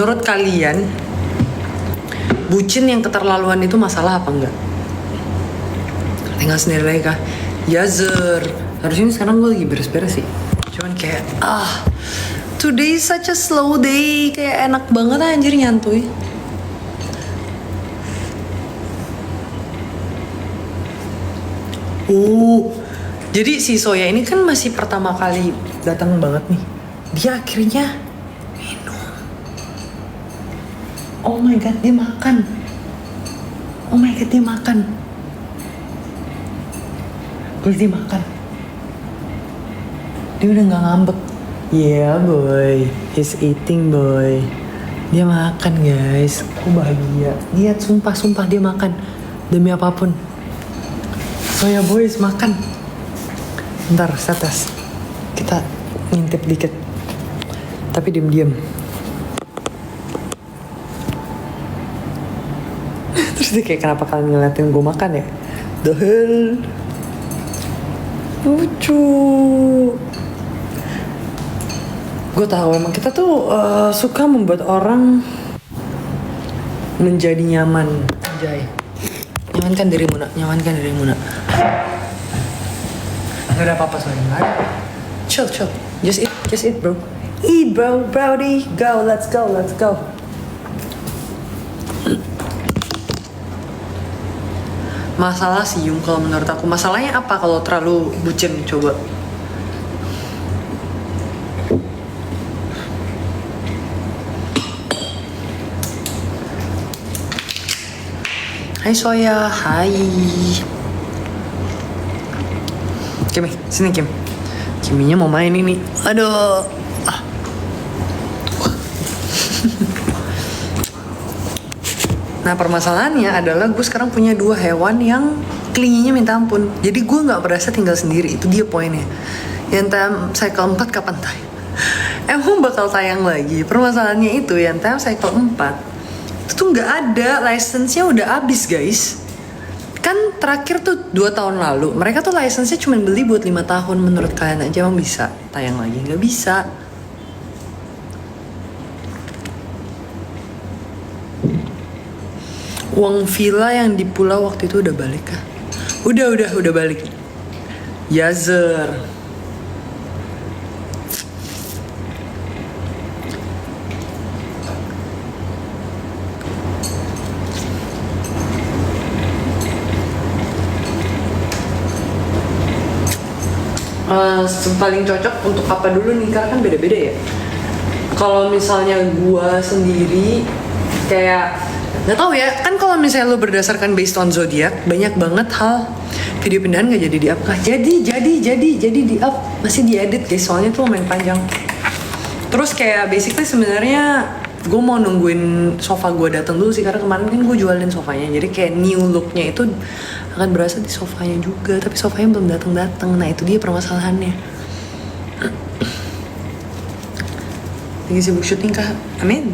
Menurut kalian, bucin yang keterlaluan itu masalah apa enggak? Tinggal sendiri lagi kah? Yazer. Harusnya sekarang gue lagi beres-beres sih. Cuman kayak, today is such a slow day. Kayak enak banget anjir nyantuy. Jadi si Soya ini kan masih pertama kali datang banget nih. Dia akhirnya minum. Oh my god, dia makan. Oh my god, dia makan. Dia makan. Dia udah gak ngambek. Yeah boy, he's eating boy. Dia makan guys. Aku bahagia. Lihat, sumpah dia makan. Demi apapun. Soya boys makan. Ntar setes. Kita ngintip dikit. Tapi diam-diam. Terus dia kayak, kenapa kalian ngeliatin gue makan ya? The hell. Lucu. Gue tahu emang kita tuh suka membuat orang menjadi nyaman. Anjay. Nyamankan dirimu nak, nyamankan dirimu nak. Gak ada apa-apa soalnya, gak ada. Chill. Just eat bro. Eat bro, brody. Go, let's go. Masalah sih Yung kalau menurut aku. Masalahnya apa kalau terlalu bucin? Coba. Hai Soya, hai. Kim, sini Kim. Kiminya mau main ini. Aduh. Nah permasalahannya adalah gue sekarang punya 2 hewan yang klinginya minta ampun. Jadi gue gak berasa tinggal sendiri, itu dia poinnya. Yang cycle 4 kapan tayang? Emang bakal tayang lagi. Permasalahannya itu yang cycle 4 itu tuh gak ada, license-nya udah habis guys. Kan terakhir tuh 2 tahun lalu. Mereka tuh license-nya cuma beli buat 5 tahun. Menurut kalian aja emang bisa tayang lagi? Gak bisa. Uang villa yang di pulau waktu itu udah balik kah? Udah balik. Yazer. Paling cocok untuk apa dulu nih? Karena kan beda-beda ya. Kalau misalnya gua sendiri kayak nggak tahu ya, kan kalau misalnya lo berdasarkan based on zodiak, banyak banget hal video pindahan nggak jadi di up kah? Jadi di up, masih diedit guys, soalnya tuh lumayan panjang. Terus kayak basically sebenarnya gue mau nungguin sofa gue datang dulu sih, karena kemarin kan gue jualin sofanya, jadi kayak new looknya itu akan berasa di sofanya juga, tapi sofanya belum datang. Nah itu dia permasalahannya. Lagi sibuk syuting kah? Amin.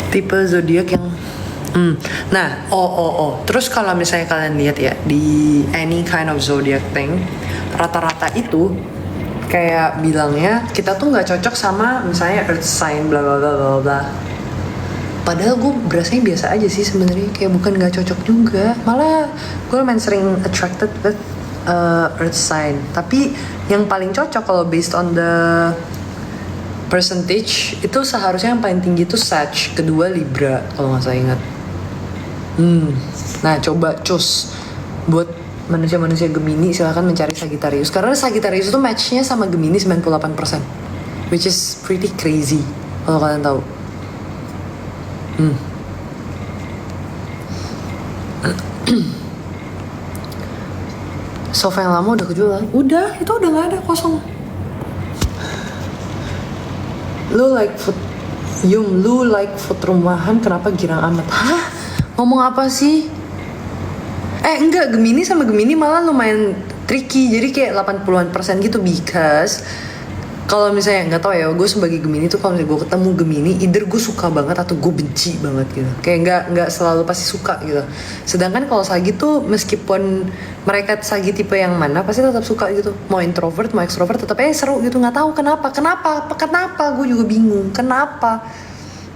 Tipe zodiak yang nah, terus kalau misalnya kalian lihat ya di any kind of zodiac thing, rata-rata itu kayak bilangnya kita tuh nggak cocok sama misalnya earth sign bla bla bla bla bla. Padahal gue berasanya biasa aja sih sebenarnya, kayak bukan nggak cocok juga, malah gue lumayan sering attracted with earth sign. Tapi yang paling cocok kalau based on the percentage itu seharusnya yang paling tinggi itu Sag, kedua Libra kalau nggak saya ingat. Nah coba cus buat manusia-manusia Gemini silahkan mencari Sagittarius, karena Sagittarius itu matchnya sama Gemini 98%, which is pretty crazy kalau kalian tahu. Sofa yang lama udah kejual? Udah, itu udah nggak ada, kosong. Lu like food rumahan, kenapa girang amat? Hah? Ngomong apa sih? Enggak, Gemini sama Gemini malah lumayan tricky. Jadi kayak 80% gitu, because Kalau misalnya nggak tahu ya, gue sebagai Gemini tuh kalau misalnya gue ketemu Gemini, either gue suka banget atau gue benci banget gitu. Kayak nggak selalu pasti suka gitu. Sedangkan kalau Sagi tuh meskipun mereka Sagi tipe yang mana pasti tetap suka gitu. Mau introvert, mau extrovert tetap seru gitu. Nggak tahu kenapa gue juga bingung kenapa.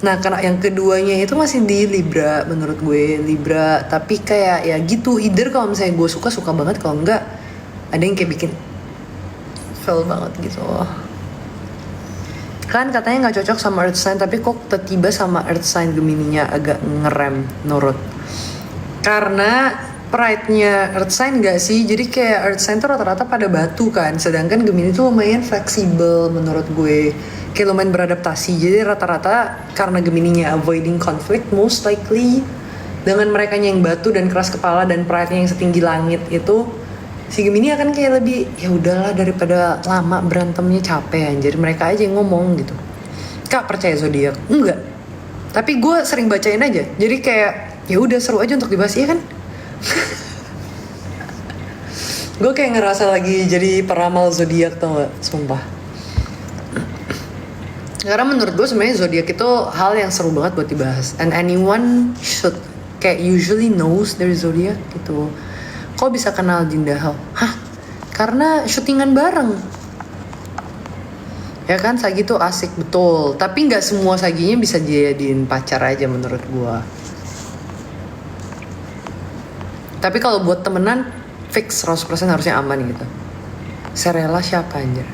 Nah karena yang keduanya itu masih di Libra menurut gue Libra, tapi kayak ya gitu. Either kalau misalnya gue suka banget, kalau enggak ada yang kayak bikin feel banget gitu. Kan katanya nggak cocok sama earth sign, tapi kok tiba-tiba sama earth sign Gemininya agak ngerem nurut. Karena pride-nya earth sign nggak sih, jadi kayak earth sign tuh rata-rata pada batu kan, sedangkan Gemini tuh lumayan fleksibel menurut gue, kayak lumayan beradaptasi. Jadi rata-rata karena Gemininya avoiding conflict, most likely dengan mereka yang batu dan keras kepala dan pride-nya yang setinggi langit itu, si Gemini akan kayak lebih ya udahlah daripada lama berantemnya capek anjir, mereka aja yang ngomong gitu. Kak percaya zodiak? Enggak. Tapi gue sering bacain aja. Jadi kayak ya udah seru aja untuk dibahas ya kan. Gue kayak ngerasa lagi jadi peramal zodiak tau gak? Sumpah. Karena menurut gue sebenarnya zodiak itu hal yang seru banget buat dibahas. And anyone should kayak usually knows their zodiak gitu. Kok bisa kenal Dinda Hao? Hah? Karena syutingan bareng. Ya kan, Sagi tuh asik betul. Tapi gak semua Saginya bisa jadiin pacar aja menurut gua. Tapi kalau buat temenan, fix 100% harusnya aman gitu. Serela siapa anjir?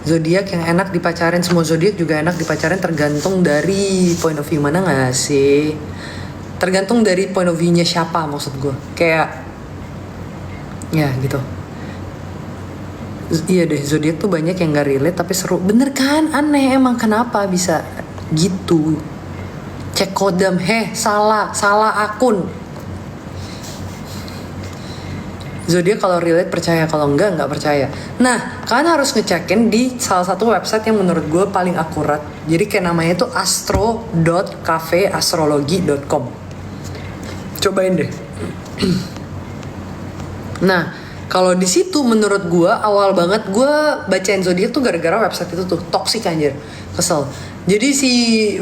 Zodiak yang enak dipacarin, semua zodiak juga enak dipacarin, tergantung dari point of view mana gak sih? Tergantung dari point of view-nya siapa maksud gua. Kayak ya gitu. Iya deh, zodiak tuh banyak yang gak relate tapi seru. Bener kan? Aneh emang kenapa bisa gitu. Cek kodam, salah akun. Zodiak kalau relate percaya, kalau enggak percaya. Nah, kalian harus ngecekin di salah satu website yang menurut gue paling akurat. Jadi kayak namanya itu astro.cafeastrology.com. Cobain deh. Nah, kalau di situ menurut gue awal banget gue bacain zodiak tuh gara-gara website itu tuh toxic anjir, kesel. Jadi si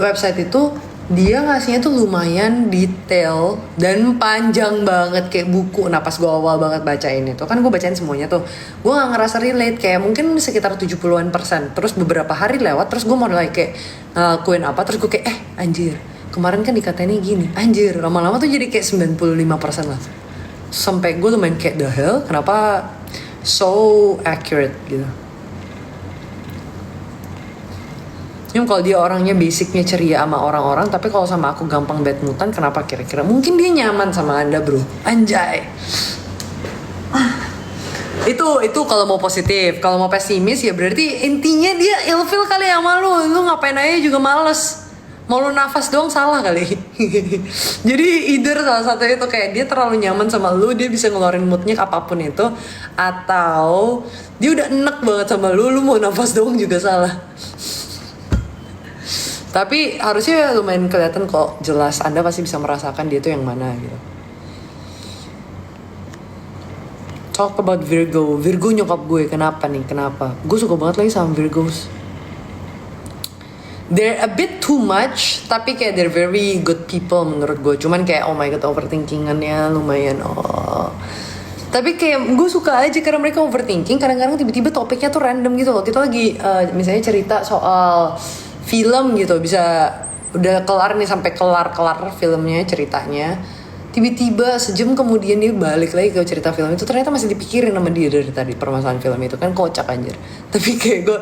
website itu dia ngasihnya tuh lumayan detail dan panjang banget kayak buku. Nah pas gue awal banget bacain itu kan gue bacain semuanya tuh, gue nggak ngerasa relate, kayak mungkin sekitar 70%. Terus beberapa hari lewat, terus gue mulai kayak ngelakuin apa, terus gue kayak anjir kemarin kan dikatain gini, anjir lama-lama tuh jadi kayak 95% lah. Sampai gue lumayan kayak the hell, kenapa so accurate gitu. Yang kalau dia orangnya basicnya ceria sama orang-orang, tapi kalau sama aku gampang bad moodan, kenapa kira-kira? Mungkin dia nyaman sama anda bro, anjay. Itu kalau mau positif. Kalau mau pesimis ya berarti intinya dia ilfil kali sama lu ngapain aja juga males. Mau lu nafas doang salah kali. Jadi either salah satu itu kayak dia terlalu nyaman sama lu, dia bisa ngeluarin moodnya apapun itu, atau dia udah enek banget sama lu mau nafas doang juga salah. Tapi harusnya lumayan kelihatan kok, jelas Anda pasti bisa merasakan dia tuh yang mana gitu. Talk about Virgo nyokap gue, kenapa? Gue suka banget lagi sama Virgos. They're a bit too much, tapi kayak they're very good people menurut gue. Cuman kayak oh my god overthinkingannya lumayan Tapi kayak gue suka aja karena mereka overthinking. Kadang-kadang tiba-tiba topiknya tuh random gitu loh. Kita lagi misalnya cerita soal film gitu, bisa udah kelar nih sampai kelar filmnya ceritanya. Tiba-tiba sejam kemudian dia balik lagi ke cerita film itu, ternyata masih dipikirin sama dia dari tadi permasalahan film itu kan, kocak anjir. Tapi kayak gue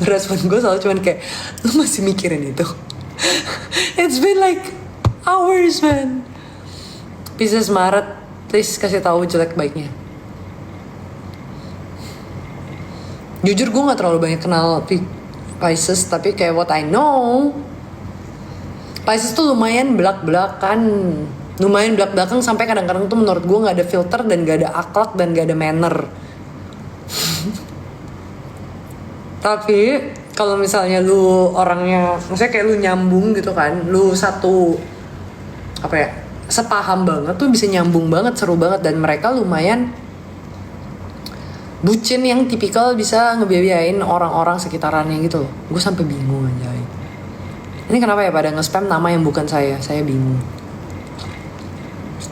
respon gue selalu cuman kayak lu masih mikirin itu. It's been like hours man. Pisces Maret, please kasih tahu jelek baiknya. Jujur gue nggak terlalu banyak kenal Pisces, tapi kayak what I know, Pisces tuh lumayan belak-belakan sampai kadang-kadang tuh menurut gue nggak ada filter dan nggak ada akhlak dan nggak ada manner. Tapi kalau misalnya lu orangnya, maksudnya kayak lu nyambung gitu kan, lu satu sepaham banget tuh bisa nyambung banget, seru banget, dan mereka lumayan bucin yang tipikal bisa ngebiayain orang-orang sekitarannya gitu loh. Gue sampai bingung aja. Ini kenapa ya pada nge-spam nama yang bukan saya bingung.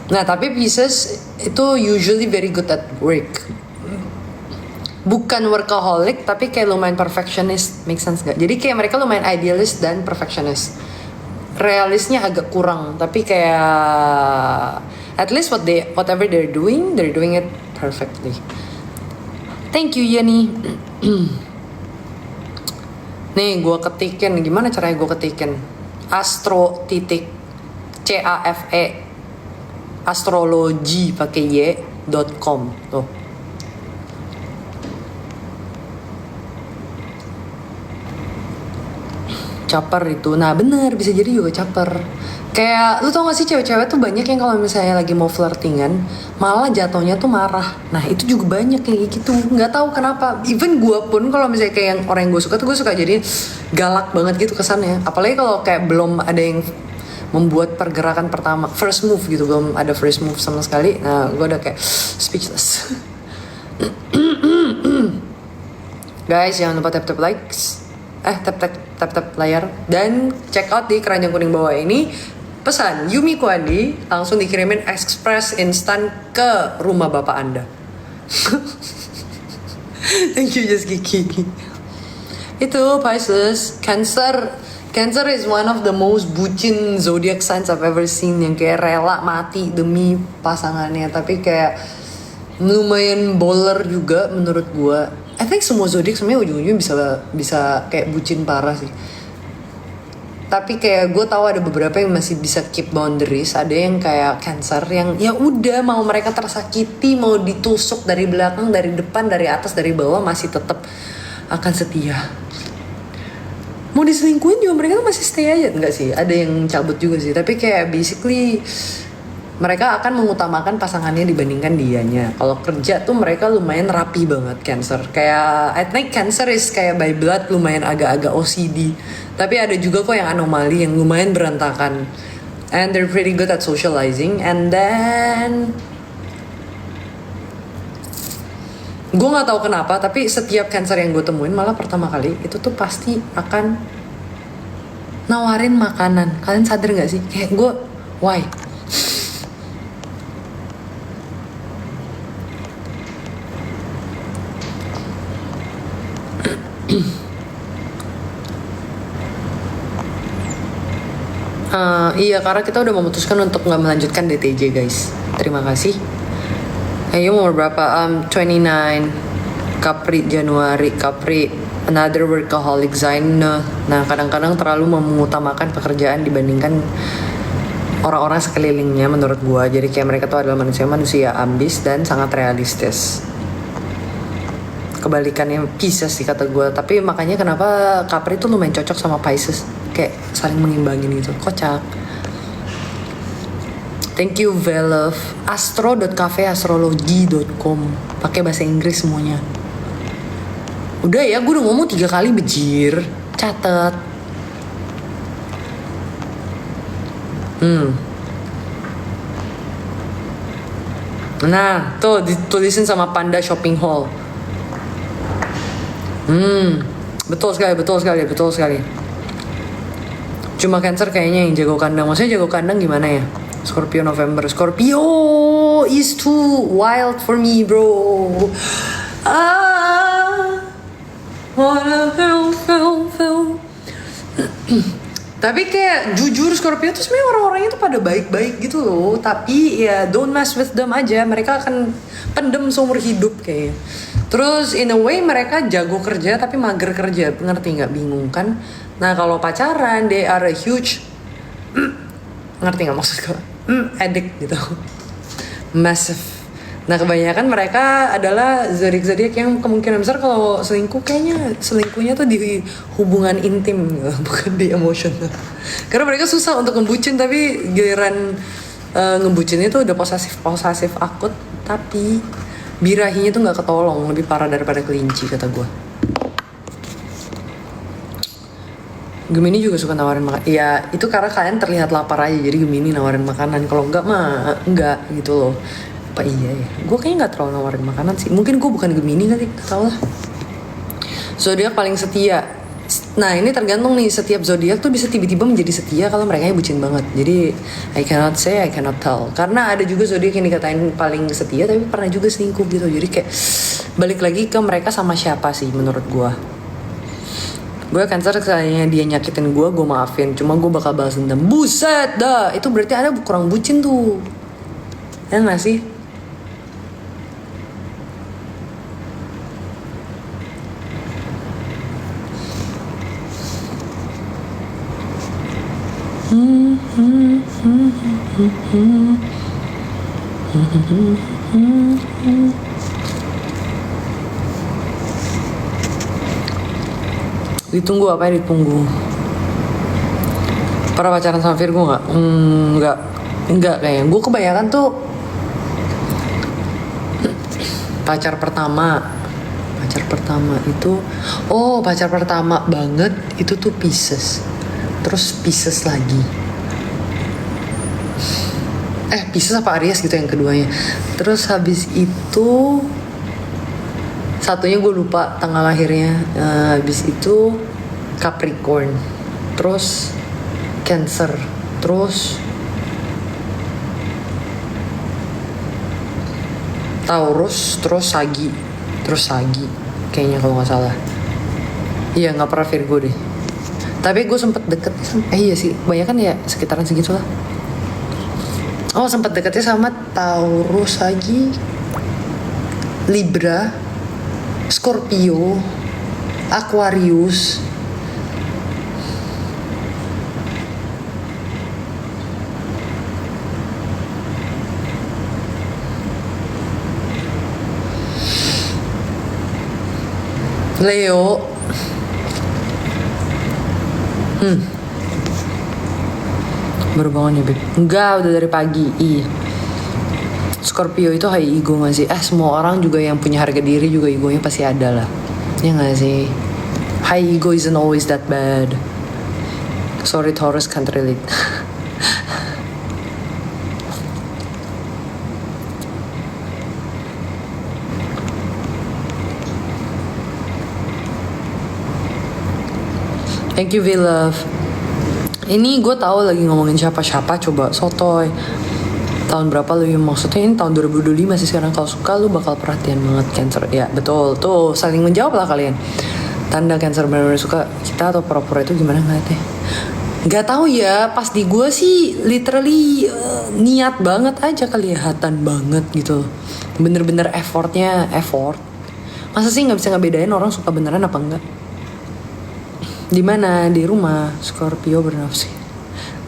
Nah tapi Pisces itu usually very good at work. Bukan workaholic tapi kayak lumayan perfectionist, make sense gak? Jadi kayak mereka lumayan idealist dan perfectionist. Realisnya agak kurang, tapi kayak at least whatever they're doing it perfectly. Thank you Yeni. Nih gue ketikin, gimana caranya gue ketikin? Astro titik CAFE astrologi pakai y.com tuh. Caper itu, nah bener bisa jadi juga caper. Kayak lu tau gak sih cewek-cewek tuh banyak yang kalau misalnya lagi mau flirtingan malah jatuhnya tuh marah. Nah itu juga banyak kayak gitu, nggak tahu kenapa. Even gue pun kalau misalnya kayak yang orang yang gue suka tuh gue suka jadi galak banget gitu kesannya. Apalagi kalau kayak belum ada yang membuat pergerakan pertama, first move gitu, belum ada first move sama sekali. Nah gue udah kayak speechless. Guys jangan lupa tap likes, tap layar dan check out di keranjang kuning bawah ini. Pesan Yumi Kuandi langsung dikirimin express instan ke rumah bapak Anda. Thank you Just Kiki. Itu Pisces. Cancer is one of the most bucin zodiac signs I've ever seen, yang kayak rela mati demi pasangannya, tapi kayak lumayan bowler juga menurut gua. I think semua zodiak sebenarnya ujung-ujungnya bisa kayak bucin parah sih. Tapi kayak gue tahu ada beberapa yang masih bisa keep boundaries. Ada yang kayak Cancer yang ya udah mau mereka tersakiti, mau ditusuk dari belakang, dari depan, dari atas, dari bawah masih tetap akan setia. Mau diselingkuhin juga mereka masih stay aja, enggak sih? Ada yang cabut juga sih. Tapi kayak basically mereka akan mengutamakan pasangannya dibandingkan dianya. Kalau kerja tuh mereka lumayan rapi banget Cancer. Kayak I think Cancer is kayak by blood lumayan agak-agak OCD. Tapi ada juga kok yang anomali yang lumayan berantakan. And they're pretty good at socializing. And then gue nggak tahu kenapa, tapi setiap Cancer yang gue temuin malah pertama kali itu tuh pasti akan nawarin makanan. Kalian sadar nggak sih? Kayak gue, why? Iya karena kita udah memutuskan untuk nggak melanjutkan DTJ guys. Terima kasih. Ayo umur berapa? 29 Capri Januari. Capri another workaholic sign. Nah kadang-kadang terlalu mengutamakan pekerjaan dibandingkan orang-orang sekelilingnya menurut gua. Jadi kayak mereka tuh adalah manusia ambis dan sangat realistis. Kebalikannya Pisces sih kata gue. Tapi makanya kenapa Capri tuh lumayan cocok sama Pisces, kayak saling mengimbangin gitu. Kocak. Thank you Velov. Astro.cafe astrologi.com. Pakai bahasa Inggris semuanya. Udah ya, gue udah ngomong 3 kali bejir. Catet. Nah, tuh ditulisin sama Panda Shopping Hall. Betul sekali. Cuma Cancer kayaknya yang jago kandang. Maksudnya jago kandang gimana ya? Scorpio November. Scorpio is too wild for me, bro. Tapi kayak jujur Scorpio tuh sebenarnya orang-orangnya tuh pada baik-baik gitu loh. Tapi ya don't mess with them aja. Mereka akan pendem seumur hidup kayaknya. Terus in a way mereka jago kerja tapi mager kerja. Ngerti gak? Bingung kan? Nah kalau pacaran they are a huge ngerti gak maksud gue? Addict gitu. Massive. Nah kebanyakan mereka adalah zodiak-zodiak yang kemungkinan besar kalau selingkuh kayaknya selingkuhnya tuh di hubungan intim gitu, bukan di emosional. Karena mereka susah untuk ngebucin, tapi giliran ngebucinnya tuh udah posesif akut, tapi birahinya tuh nggak ketolong, lebih parah daripada kelinci kata gue. Gemini juga suka nawarin makan. Ya itu karena kalian terlihat lapar aja, jadi Gemini nawarin makanan. Kalau enggak mah enggak gitu loh. Apa iya ya? Gue kayaknya nggak terlalu nawarin makanan sih. Mungkin gue bukan Gemini kali, gak tau lah. Zodiak paling setia. Nah ini tergantung nih, setiap zodiak tuh bisa tiba-tiba menjadi setia kalau mereka bucin banget. Jadi I cannot say, I cannot tell. Karena ada juga zodiak yang dikatain paling setia tapi pernah juga selingkuh gitu. Jadi kayak balik lagi ke mereka sama siapa sih menurut gue. Gue Cancer, kayaknya dia nyakitin gue maafin. Cuma gue bakal balas dendam. Buset dah, itu berarti ada kurang bucin tuh. Ya gak sih? Ditunggu apa ya ditunggu? Pernah pacaran sama Virgo nggak? Enggak kayaknya. Gue kebanyakan tuh pacar pertama itu, pacar pertama banget itu tuh Pisces, terus Pisces lagi. Pisces apa Aries gitu yang keduanya. Terus habis itu satunya gue lupa tanggal lahirnya. Habis itu Capricorn, terus Cancer, terus Taurus, terus Sagi kayaknya kalau nggak salah. Iya nggak pernah Virgo deh. Tapi gue sempet deket iya sih, banyak kan ya sekitaran segitu lah. Sempet deketnya sama Taurus, Sagi, Libra, Scorpio, Aquarius. Leo. Baru bangun ya Beb? Enggak, udah dari pagi. Scorpio itu high ego gak sih? Semua orang juga yang punya harga diri juga egonya pasti ada lah. Ya gak sih? High ego isn't always that bad. Sorry Taurus, can't relate. Thank you V-Love. Ini gue tahu lagi ngomongin siapa-siapa, coba sotoy. Tahun berapa lu yang maksudnya? Ini tahun 2025 sih sekarang. Kalau suka lu bakal perhatian banget Cancer. Ya betul, tuh saling menjawab lah kalian. Tanda Cancer benar-benar suka kita atau pura-pura itu gimana ngeliatnya? Gak tahu ya, pas di gue sih literally niat banget aja, kelihatan banget gitu. Bener-bener effort. Masa sih nggak bisa ngebedain orang suka beneran apa enggak? Di mana? Di rumah. Scorpio bernafsu.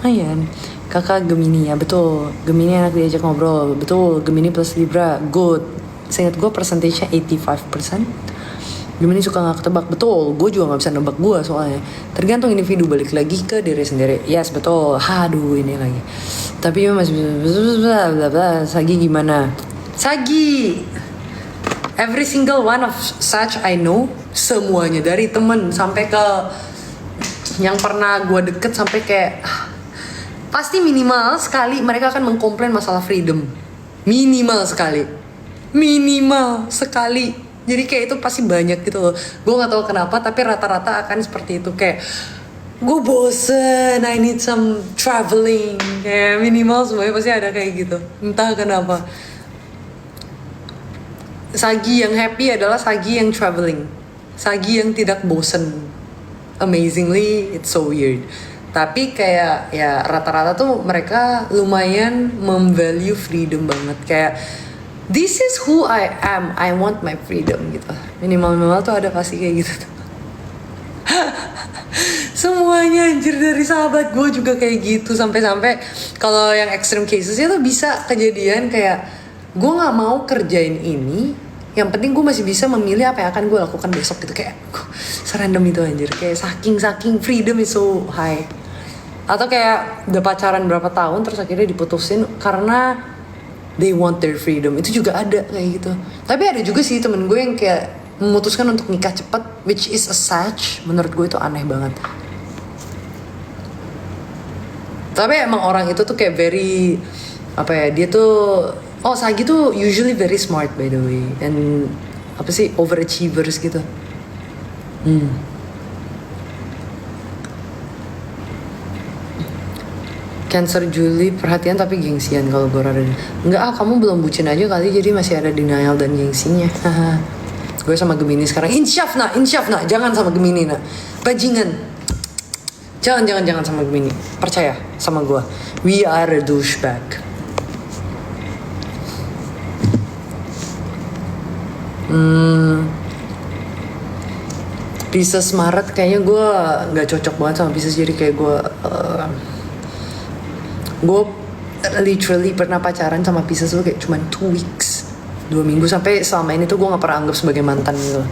Ayan. Kakak Gemini ya, betul. Gemini enak diajak ngobrol, betul. Gemini plus Libra, good. Seingat gue persentasenya 85%. Gemini suka gak ketebak, betul. Gue juga gak bisa nebak gue soalnya. Tergantung individu, balik lagi ke diri sendiri. Yes, betul. Aduh, ini lagi. Tapi masih Sagi gimana? Sagi! Every single one of such I know. Semuanya, dari temen sampai ke yang pernah gue deket, sampai kayak pasti minimal sekali mereka akan mengkomplain masalah freedom. Minimal sekali. Jadi kayak itu pasti banyak gitu loh. Gue gak tahu kenapa, tapi rata-rata akan seperti itu. Kayak gue bosen, I need some traveling. Kayak minimal semuanya pasti ada kayak gitu. Entah kenapa. Sagi yang happy adalah Sagi yang traveling. Sagi yang tidak bosen. Amazingly, it's so weird. Tapi kayak ya rata-rata tuh mereka lumayan memvalue freedom banget. Kayak this is who I am, I want my freedom gitu. Minimal tuh ada pasti kayak gitu tuh. Semuanya anjir, dari sahabat gue juga kayak gitu. Sampai-sampai kalau yang extreme casesnya tuh bisa kejadian kayak gue gak mau kerjain ini, yang penting gue masih bisa memilih apa yang akan gue lakukan besok gitu. Kayak serandom itu anjir. Kayak saking freedom is so high. Atau kayak udah pacaran berapa tahun terus akhirnya diputusin karena they want their freedom. Itu juga ada kayak gitu. Tapi ada juga sih temen gue yang kayak memutuskan untuk nikah cepat, which is a Sag. Menurut gue itu aneh banget. Tapi emang orang itu tuh kayak very, apa ya, dia tuh Oh, Sagi tuh usually very smart by the way, and apa sih, overachievers gitu. Cancer Juli perhatian tapi gengsian kalau gue rada. Enggak kamu belum bucin aja kali jadi masih ada denial dan gengsinya. Gue sama Gemini sekarang insyaf nak, jangan sama Gemini nak, bajingan. Jangan sama Gemini, percaya sama gue, we are a douchebag. Pisces Maret kayaknya gue nggak cocok banget sama Pisces, jadi kayak gue literally pernah pacaran sama Pisces tuh kayak cuman 2 weeks, 2 minggu, sampai selama ini tuh gue nggak pernah anggap sebagai mantan gitu.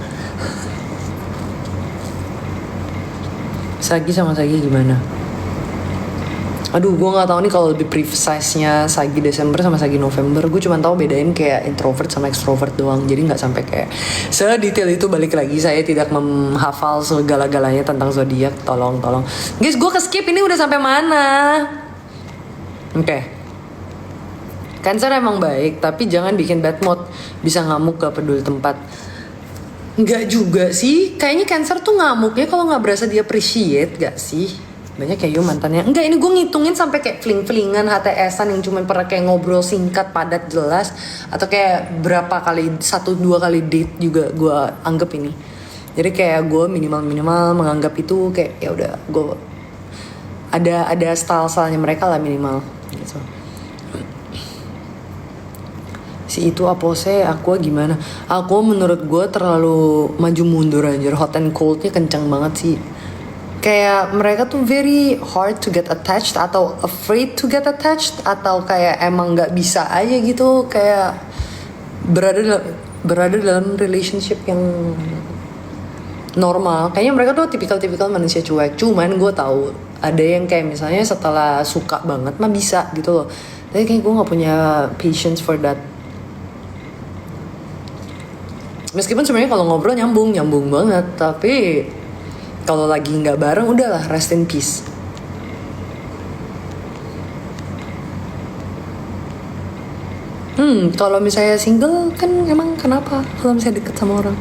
Sagi sama Sagi gimana? Aduh, gue nggak tahu nih kalau lebih precise-nya Sagi Desember sama Sagi November. Gue cuma tahu bedain kayak introvert sama extrovert doang. Jadi nggak sampai kayak sedetail itu. Balik lagi, saya tidak menghafal segala-galanya tentang zodiak. Tolong. Guys, gue ke-skip ini udah sampai mana? Oke. Cancer emang baik, tapi jangan bikin bad mood. Bisa ngamuk gak peduli tempat. Nggak juga sih. Kayaknya Cancer tuh ngamuknya kalau nggak berasa di appreciate gak sih? Banyak kayak mantannya. Enggak, ini gue ngitungin sampai kayak fling-flingan, HTS-an yang cuma pernah kayak ngobrol singkat, padat, jelas. Atau kayak berapa kali, 1-2 kali date juga gue anggap ini. Jadi kayak gue minimal menganggap itu kayak ya udah, gue ada style-stylenya mereka lah minimal gitu. Si itu Apose, aku gimana? Aku menurut gue terlalu maju mundur anjir, hot and coldnya kencang banget sih. Kayak mereka tuh very hard to get attached atau afraid to get attached, atau kayak emang nggak bisa aja gitu kayak berada dalam relationship yang normal. Kayaknya mereka tuh tipikal manusia cuek. Cuman gue tahu ada yang kayak misalnya setelah suka banget mah bisa gitu loh. Tapi kayak gue nggak punya patience for that. Meskipun sebenarnya kalau ngobrol nyambung banget, tapi kalau lagi nggak bareng udahlah, rest in peace. Kalau misalnya single kan emang kenapa kalau misalnya deket sama orang?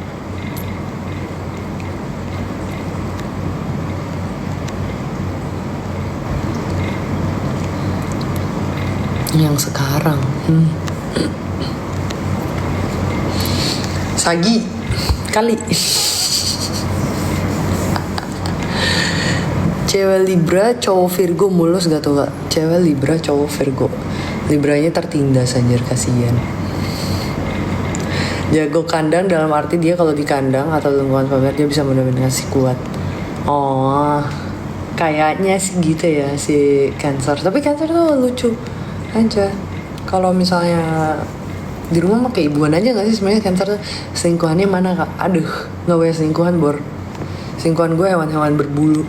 Yang sekarang Sagi kali. Cewek Libra, cowok Virgo mulus gak tuh gak? Cewek Libra, cowok Virgo. Libranya tertindas anjir, kasihan. Jago kandang dalam arti dia kalau di kandang atau lingkungan familiar dia bisa benar-benar ngasih kuat. Oh, kayaknya sih gitu ya si Cancer. Tapi Cancer tuh lucu aja. Kalau misalnya di rumah mah kayak ibuan aja gak sih sebenarnya Cancer tuh. Selingkuhannya mana kak? Aduh, gak boleh selingkuhan bor. Selingkuhan gue hewan-hewan berbulu.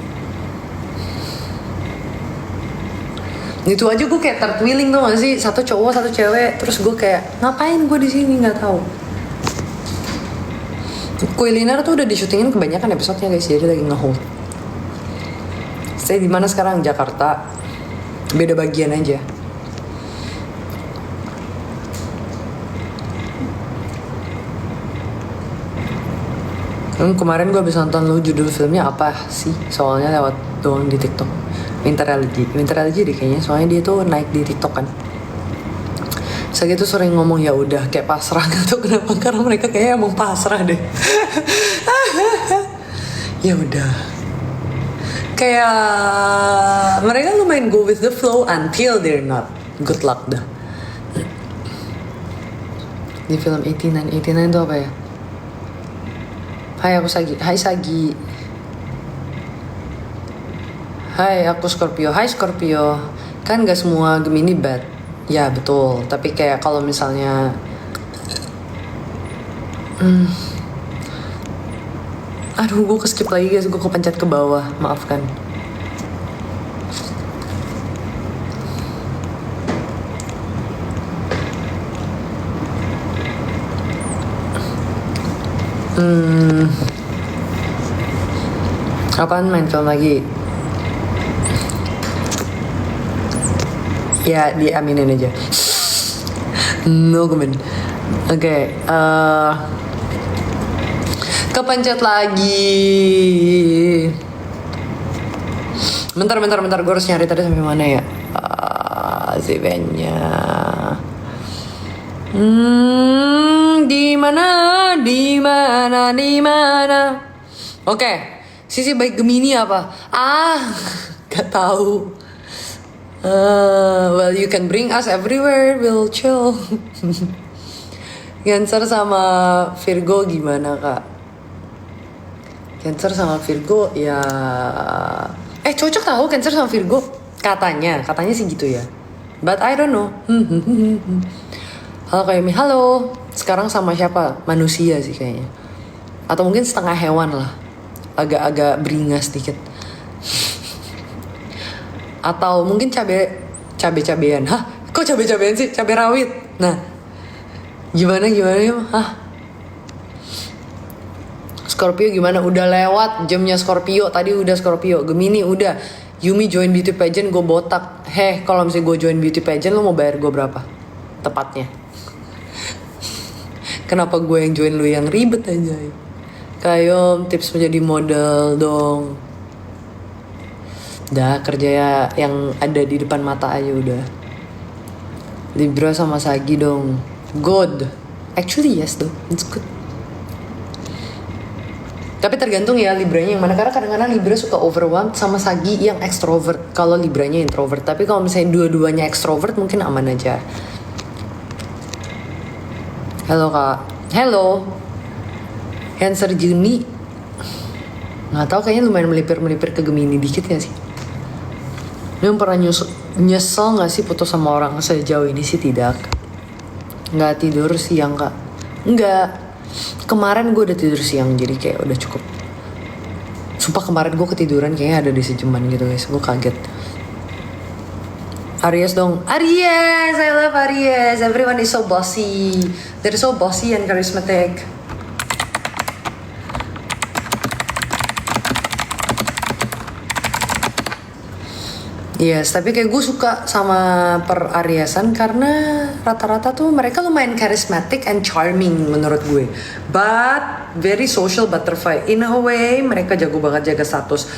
Itu aja gue kayak tertwiling tuh gak sih, satu cowok satu cewek, terus gue kayak ngapain gue di sini nggak tahu. Kuliner tuh udah disyutingin kebanyakan episodenya guys, jadi lagi nge-hold. Saya di mana sekarang? Jakarta, beda bagian aja. Kemarin gue habis nonton lu, judul filmnya apa sih? Soalnya lewat doang di TikTok. Winter Elegy deh kayaknya, soalnya dia tuh naik di TikTok kan. Saya gitu sering ngomong ya udah kayak pasrah gitu. Kenapa? Karena mereka kayak emang pasrah deh. Ya udah. Kayak mereka lumayan go with the flow until they're not. Good luck dah. Di film 89 itu apa ya? Hai aku Sagi. Hai Sagi. Hai aku Scorpio. Hai Scorpio. Kan gak semua Gemini bad. Ya betul. Tapi kayak kalau misalnya aduh gue keskip lagi guys. Gue kepencet ke bawah. Maafkan. Apaan main film lagi? Ya diaminin aja. No comment. Oke, kepencet lagi. Bentar, gue harus nyari tadi sampai mana ya? Eventnya. Di mana? Oke, sisi baik Gemini apa? Gak tahu. Well, you can bring us everywhere, we'll chill. Cancer sama Virgo gimana kak? Cancer sama Virgo ya, cocok tahu Cancer sama Virgo. Katanya sih gitu ya. But I don't know. Halo Kak Yumi, halo. Sekarang sama siapa? Manusia sih kayaknya. Atau mungkin setengah hewan lah. Agak-agak beringas dikit. Atau mungkin cabe-cabean. Hah? Kok cabe-cabean sih? Cabe rawit. Nah, gimana ya? Hah? Scorpio gimana? Udah lewat jamnya Scorpio. Tadi udah Scorpio. Gemini udah. Yumi join beauty pageant, gue botak. Kalau misalnya gue join beauty pageant, lo mau bayar gue berapa? Tepatnya. Kenapa gue yang join lu yang ribet aja? Kayak tips menjadi model dong. Udah kerja ya yang ada di depan mata aja udah. Libra sama Sagi dong. Good. Actually yes though. It's good. Tapi tergantung ya Libranya yang mana. Karena kadang-kadang Libra suka overwhelmed sama Sagi yang extrovert. Kalau Libranya introvert. Tapi kalau misalnya dua-duanya extrovert mungkin aman aja. Halo kak. Hello. Cancer Juni. Nggak tahu kayaknya lumayan melipir ke Gemini dikit ya sih. Lu pernah nyesel gak sih putus sama orang? Sejauh ini sih tidak. Gak tidur siang kak. Enggak. Kemarin gue udah tidur siang. Jadi kayak udah cukup. Sumpah kemarin gue ketiduran kayaknya ada di sejaman gitu guys. Gue kaget. Aries dong. Aries, I love Aries. Everyone is so bossy. They're so bossy and charismatic. Yes, tapi kayak gue suka sama per Ariesan karena rata-rata tuh mereka lumayan charismatic and charming menurut gue. But very social butterfly. In a way, mereka jago banget jaga status,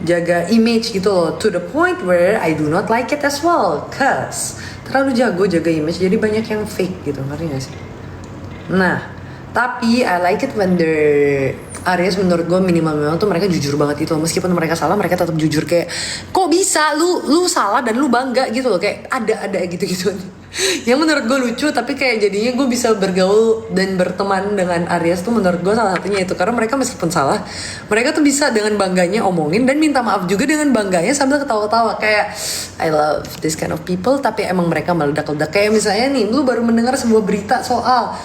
jaga image gitu loh. To the point where I do not like it as well. Cause terlalu jago jaga image, jadi banyak yang fake gitu, ngerti gak sih? Nah, tapi I like it when they're Aries menurut gue minimal tuh mereka jujur banget gitu loh. Meskipun mereka salah, mereka tetap jujur kayak kok bisa lu salah dan lu bangga gitu loh. Kayak ada gitu-gitu yang menurut gue lucu. Tapi kayak jadinya gue bisa bergaul dan berteman dengan Aries tuh menurut gue salah satunya itu. Karena mereka meskipun salah, mereka tuh bisa dengan bangganya omongin dan minta maaf juga dengan bangganya sambil ketawa-ketawa. Kayak I love this kind of people. Tapi emang mereka meledak-ledak. Kayak misalnya nih, lu baru mendengar sebuah berita soal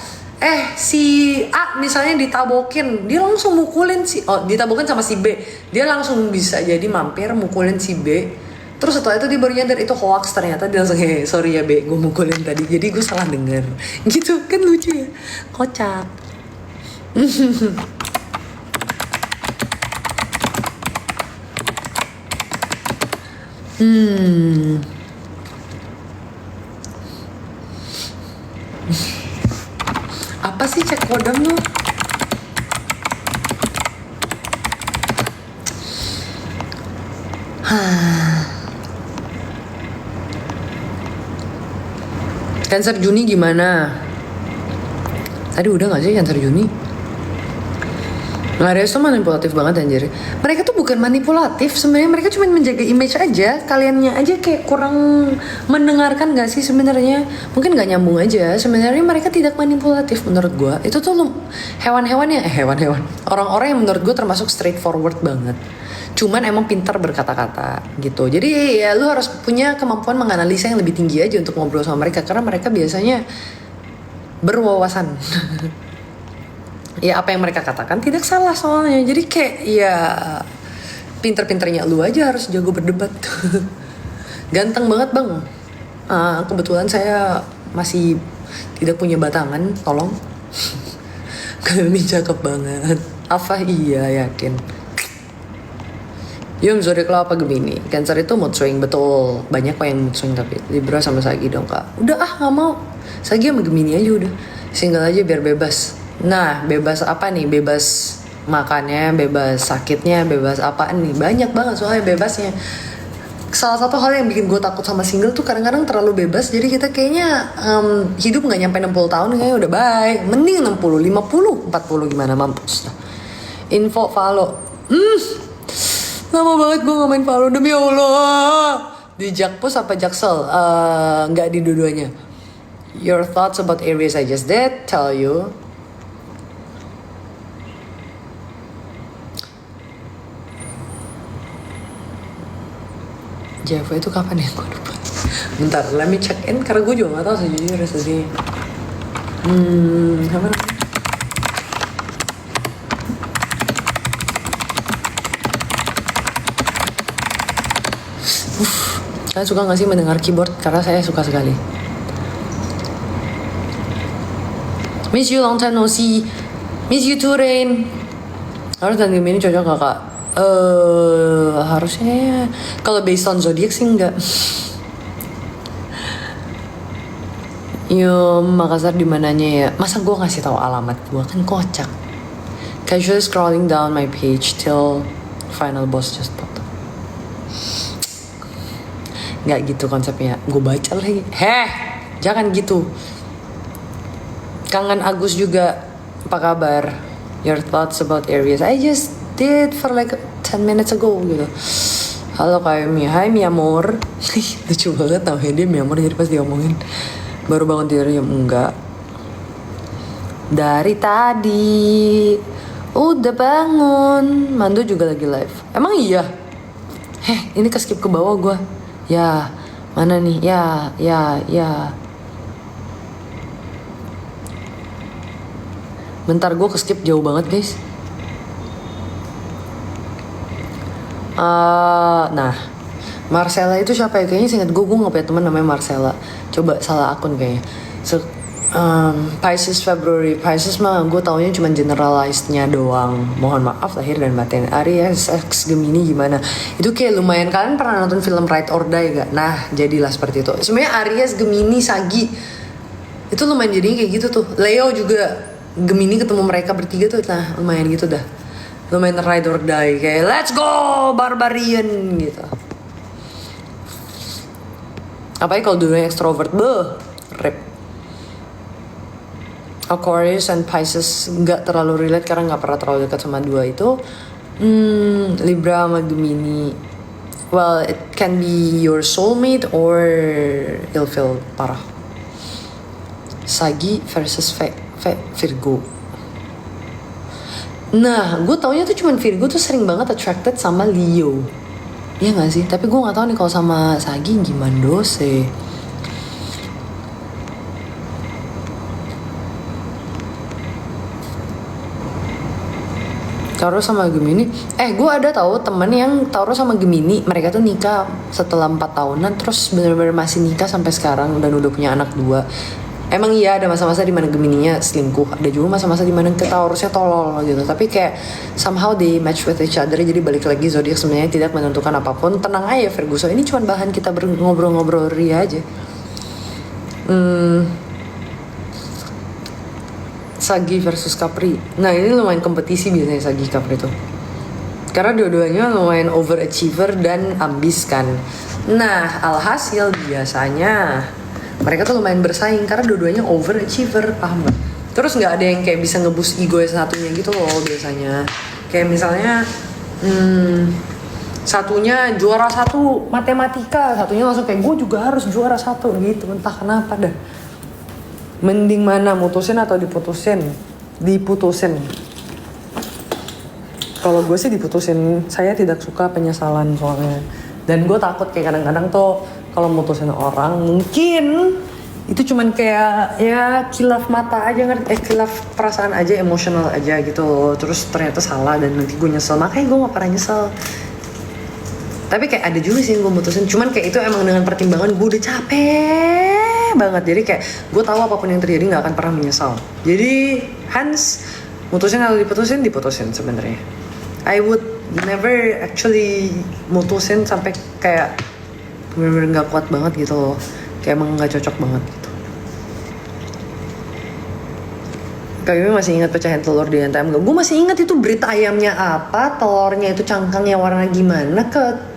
si A misalnya ditabokin, dia langsung mukulin ditabokin sama si B, dia langsung bisa jadi mampir mukulin si B. Terus setelah itu dia baru nyadar itu hoax, ternyata dia langsung sorry ya B, gue mukulin tadi, jadi gue salah denger. Gitu kan, lucu ya, kocak. Apa sih cek kodam lu? Cancer Juni gimana? Tadi udah gak sih Cancer Juni? Aries tuh manipulatif banget anjir. Mereka tuh bukan manipulatif, sebenarnya mereka cuma menjaga image aja. Kaliannya aja kayak kurang mendengarkan gak sih sebenarnya? Mungkin gak nyambung aja. Sebenarnya mereka tidak manipulatif menurut gue. Itu tuh hewan-hewan orang-orang yang menurut gue termasuk straightforward banget. Cuman emang pintar berkata-kata gitu. Jadi ya lu harus punya kemampuan menganalisa yang lebih tinggi aja untuk ngobrol sama mereka. Karena mereka biasanya berwawasan. Ya apa yang mereka katakan tidak salah soalnya. Jadi kayak ya pinter-pinternya lu aja harus jago berdebat. Ganteng banget bang. Kebetulan saya masih tidak punya batangan, tolong. Kami cakep banget. Apa iya yakin. Yum, zodiak lo apa Gemini? Cancer itu mood swing, betul. Banyak kok yang mood swing tapi Libra sama Sagi dong kak. Udah gak mau. Sagi sama Gemini aja udah. Single aja biar bebas. Nah, bebas apa nih? Bebas makannya, bebas sakitnya, bebas apaan nih? Banyak banget soalnya bebasnya. Salah satu hal yang bikin gue takut sama single tuh kadang-kadang terlalu bebas. Jadi kita kayaknya hidup gak nyampe 60 tahun kayaknya udah baik. Mending 60, 50, 40 gimana mampus. Info follow. Lama banget gue gak main follow demi Allah. Di Jakpus apa Jaksel? Nggak di dua-duanya. Your thoughts about Aries I just did tell you. Java itu kapan ya? Gue lupa. Bentar, let me check in karena gue juga gak tahu sejujurnya tadi. Apa namanya? Kalian suka gak sih mendengar keyboard? Karena saya suka sekali. Miss you long time no see. Miss you too Rain. Harus dan Gemini cocok gak kak? Harusnya kalau based on zodiak sih enggak. Yo, Makassar di mananya ya? Masa gue ngasih tahu alamat gue kan kocak. Casually scrolling down my page till final boss just popped up. Nggak gitu konsepnya, gue baca lagi. Jangan gitu. Kangen Agus juga. Apa kabar? Your thoughts about Aries? I just did for like 10 minutes ago gitu. Halo Kak Mia. Hai mi amor. Lucu banget namanya dia mi amor, jadi pas diomongin baru bangun tidur jam enggak. Dari tadi udah bangun. Mando juga lagi live. Emang iya? Ini keskip ke bawah gue. Ya, mana nih? Ya. Bentar, gue keskip jauh banget guys. Nah, Marcella itu siapa ya? Kayaknya seingat gue gak punya teman namanya Marcella. Coba salah akun kayaknya. Pisces February. Pisces mah gue taunya cuma generalized-nya doang. Mohon maaf lahir dan batin. Aries X Gemini gimana? Itu kayak lumayan. Kalian pernah nonton film Ride or Die gak? Nah jadilah seperti itu. Sebenarnya Aries, Gemini, Sagi itu lumayan jadinya kayak gitu tuh. Leo juga Gemini ketemu mereka bertiga tuh. Nah lumayan gitu dah. Lumayan Ride or Die. Kayak let's go barbarian gitu. Apalagi kalau dulunya extrovert. Rip. Aquarius and Pisces nggak terlalu relate karena nggak pernah terlalu dekat sama dua itu. Libra sama Gemini, well it can be your soulmate or ilfil parah. Sagi versus Virgo. Nah gue taunya tuh cuman Virgo tuh sering banget attracted sama Leo. Iya nggak sih? Tapi gue nggak tahu nih kalau sama Sagi gimana dose. Taurus sama Gemini. Gue ada tahu temen yang Taurus sama Gemini. Mereka tuh nikah setelah 4 tahunan. Terus bener-bener masih nikah sampai sekarang. Dan udah punya anak 2. Emang iya ada masa-masa dimana Gemininya selingkuh. Ada juga masa-masa dimana ke Taurusnya tolol gitu. Tapi kayak somehow they match with each other. Jadi balik lagi zodiak sebenarnya tidak menentukan apapun. Tenang aja Ferguson. Ini cuma bahan kita ngobrol-ngobrol ria aja. Sagi versus Capri. Nah ini lumayan kompetisi biasanya Sagi Capri tuh. Karena dua-duanya lumayan overachiever dan ambis kan. Nah alhasil biasanya mereka tuh lumayan bersaing karena dua-duanya overachiever, paham gak? Terus gak ada yang kayak bisa ngeboost ego satunya gitu loh biasanya. Kayak misalnya satunya juara 1 matematika, satunya langsung kayak gue juga harus juara 1 gitu. Entah kenapa dah. Mending mana, mutusin atau diputusin? Diputusin. Kalau gue sih diputusin. Saya tidak suka penyesalan soalnya. Dan gue takut kayak kadang-kadang tuh kalau mutusin orang mungkin itu cuman kayak ya kilaf mata aja, kilaf perasaan aja, emosional aja gitu. Terus ternyata salah dan nanti gue nyesel. Makanya gue gak pernah nyesel. Tapi kayak ada juga sih yang gue mutusin. Cuman kayak itu emang dengan pertimbangan gue udah capek banget. Jadi kayak gue tahu apapun yang terjadi nggak akan pernah menyesal. Jadi hence mutusin atau diputusin sebenarnya. I would never actually mutusin sampai kayak bener-bener nggak kuat banget gitu loh. Kayak emang nggak cocok banget gitu. Kayaknya masih ingat pecahin telur di NTM gak? Gue masih ingat itu berita ayamnya apa, telurnya itu cangkangnya warna gimana,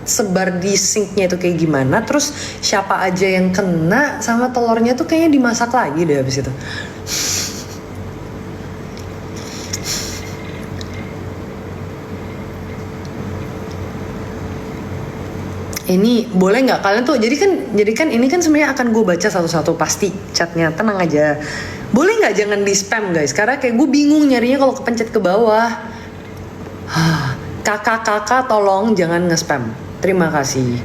sebar di sinknya itu kayak gimana, terus siapa aja yang kena sama telurnya tuh kayaknya dimasak lagi deh habis itu. Ini boleh nggak kalian tuh jadi kan ini kan sebenarnya akan gue baca satu-satu pasti chatnya, tenang aja. Boleh nggak jangan di spam guys, karena kayak gue bingung nyarinya kalau kepencet ke bawah. Kakak tolong jangan nge-spam, terima kasih.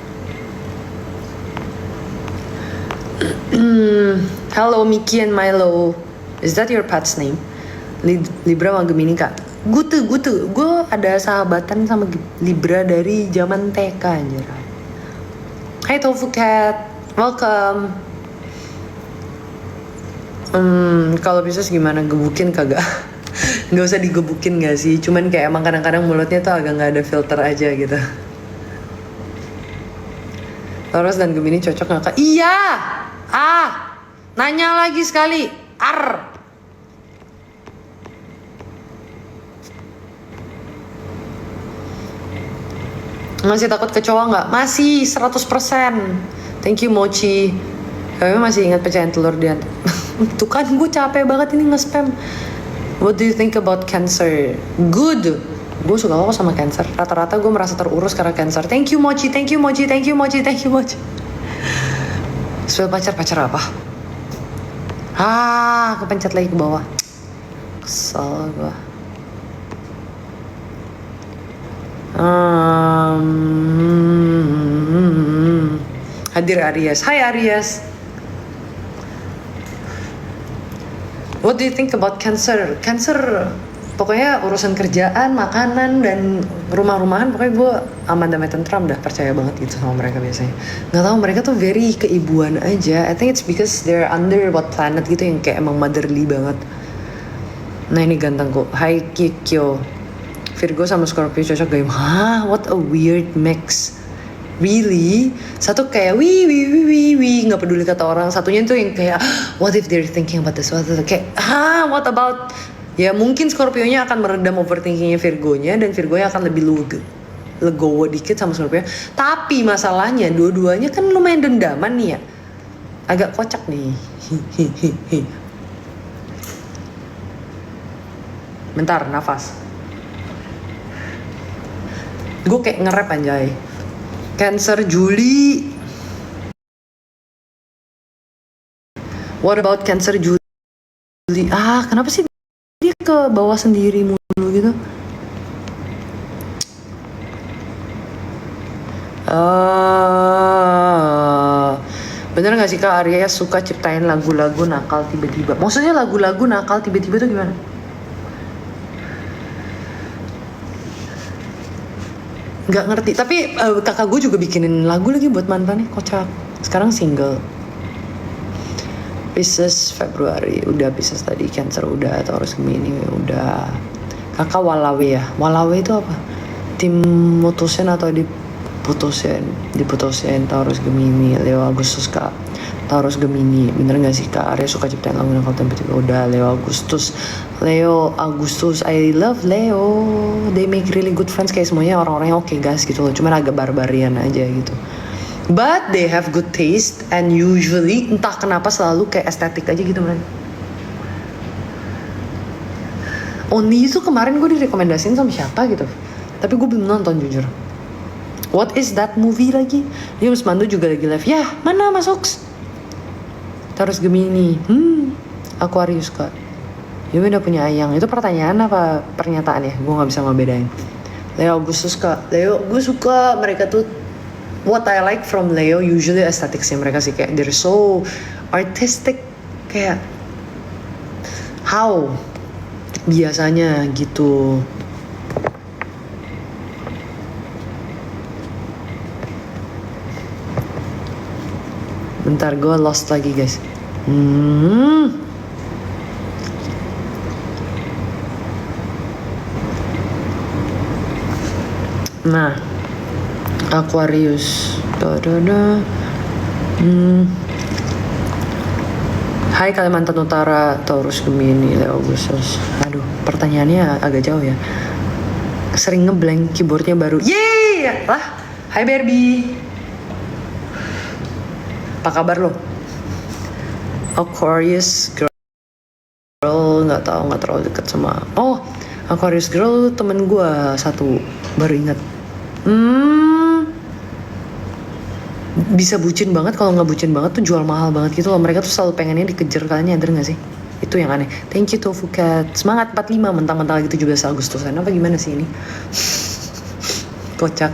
Hello Mickey and Milo, is that your pet's name? Libra sama Gemini kak. Gutu gue ada sahabatan sama Libra dari zaman TK anjir. Hai Tofu Cat, welcome. Kalau Pisces gimana, gebukin kagak? Nggak usah digebukin gak sih? Cuman kayak emang kadang-kadang mulutnya tuh agak nggak ada filter aja gitu. Taurus dan Gemini cocok nggak kak? Iya. Nanya lagi sekali. Masih takut ke cowok nggak? Masih 100%. Thank you Mochi. Kayaknya masih ingat pecahin telur dia. Tuh kan gue capek banget ini nge-spam. What do you think about Cancer? Good. Gue suka kok sama Cancer. Rata-rata gue merasa terurus karena Cancer. Thank you Mochi. Spell pacar apa? Kepencet lagi ke bawah. Kesel gue. Hadir Aries. Hai Aries. What do you think about Cancer? Cancer pokoknya urusan kerjaan, makanan, dan rumah-rumahan pokoknya gue aman damai tentram dah, percaya banget gitu sama mereka biasanya. Nggak tahu mereka tuh very keibuan aja. I think it's because they're under what planet gitu yang kayak emang motherly banget. Nah ini ganteng kok. Hai Kikyo. Virgo sama Scorpio cocok gak? What a weird mix. Really? Satu kayak wih nggak peduli kata orang. Satunya tuh yang kayak what if they're thinking about this? Kayak what about? Ya mungkin Scorpio-nya akan meredam overthinkingnya Virgo-nya, dan Virgo-nya akan lebih legowo dikit sama Scorpio. Tapi masalahnya dua-duanya kan lumayan dendaman nih ya. Agak kocak nih. Bentar, nafas. Gue kayak nge-rap anjay. Cancer Juli. What about Cancer Juli? Kenapa sih dia ke bawah sendiri mulu gitu? Bener gak sih Kak Arya suka ciptain lagu-lagu nakal tiba-tiba? Maksudnya lagu-lagu nakal tiba-tiba tuh gimana? Nggak ngerti, tapi kakak gue juga bikinin lagu lagi buat mantannya, kocak. Sekarang single. Pisces Februari udah, Pisces tadi, Cancer udah, Taurus Gemini udah. Kakak Walawe ya. Walawe itu apa? Tim mutusin atau diputusin? Diputusin. Taurus Gemini, Leo Agustus Kak. Taurus Gemini, bener gak sih Kak Arya suka ciptain lagu nakal tiba-tiba? Udah. Leo Agustus, I love Leo. They make really good friends, kayak semuanya orang-orangnya oke guys gitu loh. Cuman agak barbarian aja gitu. But they have good taste, and usually entah kenapa selalu kayak estetik aja gitu mereka. Oni itu kemarin gue direkomendasiin sama siapa gitu, tapi gue belum nonton jujur. What is that movie lagi? James Mandu juga lagi live. Ya mana masuk? Taurus Gemini, Aquarius Kak. Yumi udah punya ayang. Itu pertanyaan apa pernyataan ya? Gue nggak bisa ngebedain. Leo Agustus Kak. Leo, gue suka mereka tuh. What I like from Leo usually aestheticsnya mereka sih, kayak they're so artistic, kayak how biasanya gitu. Bentar, gue lost lagi guys. Nah, Aquarius. Hai Kalimantan Utara, Taurus, Gemini, Leo, Agustus. Aduh, pertanyaannya agak jauh ya. Sering ngeblank, keyboardnya baru. Yeay! Lah, hai Barbie. Apa kabar lo? Aquarius girl, nggak terlalu deket sama. Oh, Aquarius girl temen gue satu, baru ingat. Bisa bucin banget, kalau nggak bucin banget tuh jual mahal banget gitu loh. Mereka tuh selalu pengennya dikejar, kalian nyadar nggak sih? Itu yang aneh. Thank you Tofu Cat. Semangat 45, mentang-mentang lagi 17 Agustusan. Apa gimana sih ini? Kocak.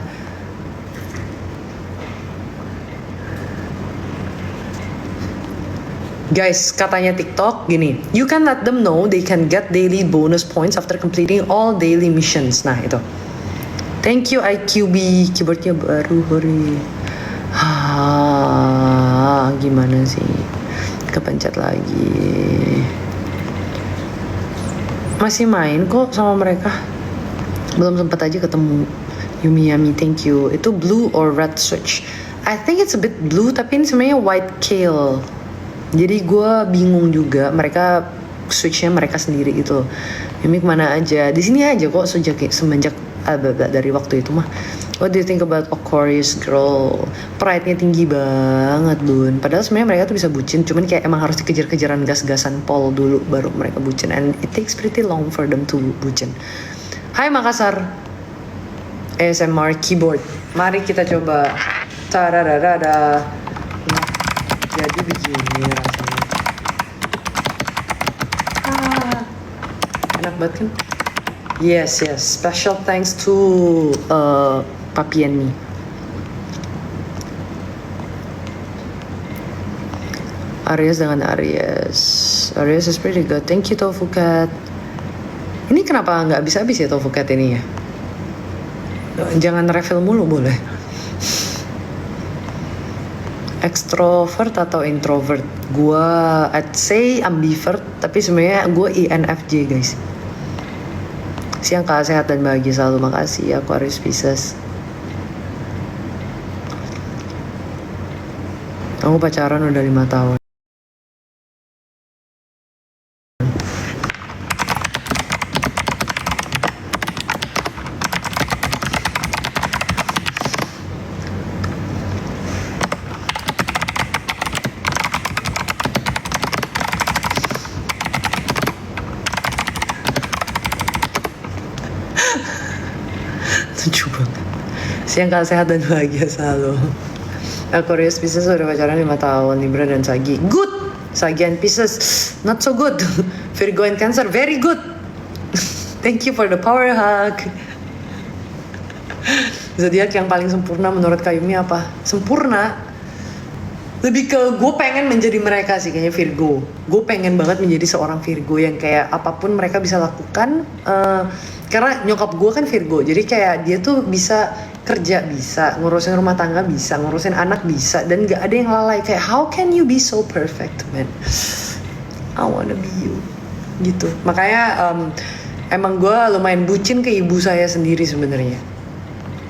Guys, katanya TikTok gini, you can let them know they can get daily bonus points after completing all daily missions. Nah itu. Thank you IQB, keyboardnya baru, hore. Gimana sih? Kepencet lagi. Masih main kok sama mereka. Belum sempat aja ketemu. Yumi Yami, thank you. Itu blue or red switch? I think it's a bit blue, tapi ini sebenarnya white kale. Jadi gue bingung juga, mereka switchnya mereka sendiri gitu. Yumi kemana aja? Di sini aja kok semenjak dari waktu itu mah. What do you think about Aquarius girl? Pride-nya tinggi banget bun. Padahal sebenarnya mereka tuh bisa bucin, cuman kayak emang harus dikejar-kejaran gas-gasan pol dulu baru mereka bucin. And it takes pretty long for them to bucin. Hai Makassar, ASMR keyboard. Mari kita coba. Tarararada. Jadi begini rasanya. Enak banget kan? Yes. Special thanks to Papi and me. Aries dengan Aries. Aries is pretty good. Thank you Tofu Cat. Ini kenapa nggak habis-habis ya Tofu Cat ini ya? Jangan refill mulu boleh. Extrovert atau introvert? Gua I'd say ambivert, tapi sebenarnya gue INFJ guys. Siang kak, sehat dan bahagia selalu, makasih Aquarius Pisces. Aku pacaran udah 5 tahun. Lucu banget. Siang kak, sehat dan bahagia selalu. Aquarius Pisces udah pacaran 5 tahun. Libra dan Sagi good. Sagi and Pisces not so good. Virgo and Cancer very good. Thank you for the power hug. Zodiak yang paling sempurna menurut Kayumi apa? Sempurna lebih ke gue pengen menjadi mereka sih, kayaknya Virgo. Gue pengen banget menjadi seorang Virgo yang kayak apapun mereka bisa lakukan, karena nyokap gue kan Virgo, jadi kayak dia tuh bisa kerja, bisa ngurusin rumah tangga, bisa ngurusin anak, bisa, dan gak ada yang lalai. Kayak how can you be so perfect man? I wanna be you gitu. Makanya emang gue lumayan bucin ke ibu saya sendiri sebenarnya.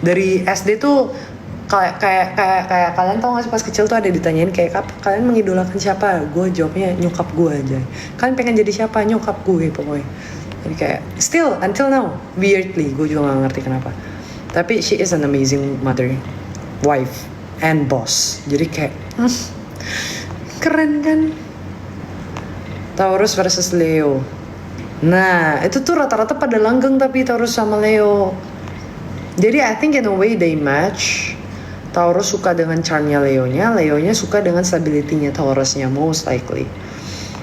Dari SD tuh kayak kalian tau gak sih pas kecil tuh ada ditanyain kayak kalian mengidolakan siapa? Gue jawabnya nyokap gue aja. Kalian pengen jadi siapa? Nyokap gue pokoknya. Jadi kayak still until now weirdly gue juga gak ngerti kenapa. Tapi she is an amazing mother, wife, and boss. Jadi kayak keren kan? Taurus versus Leo. Nah itu tuh rata-rata pada langgeng tapi Taurus sama Leo. Jadi I think in a way they match. Taurus suka dengan charmnya Leonya, Leonya suka dengan stability-nya Taurusnya most likely.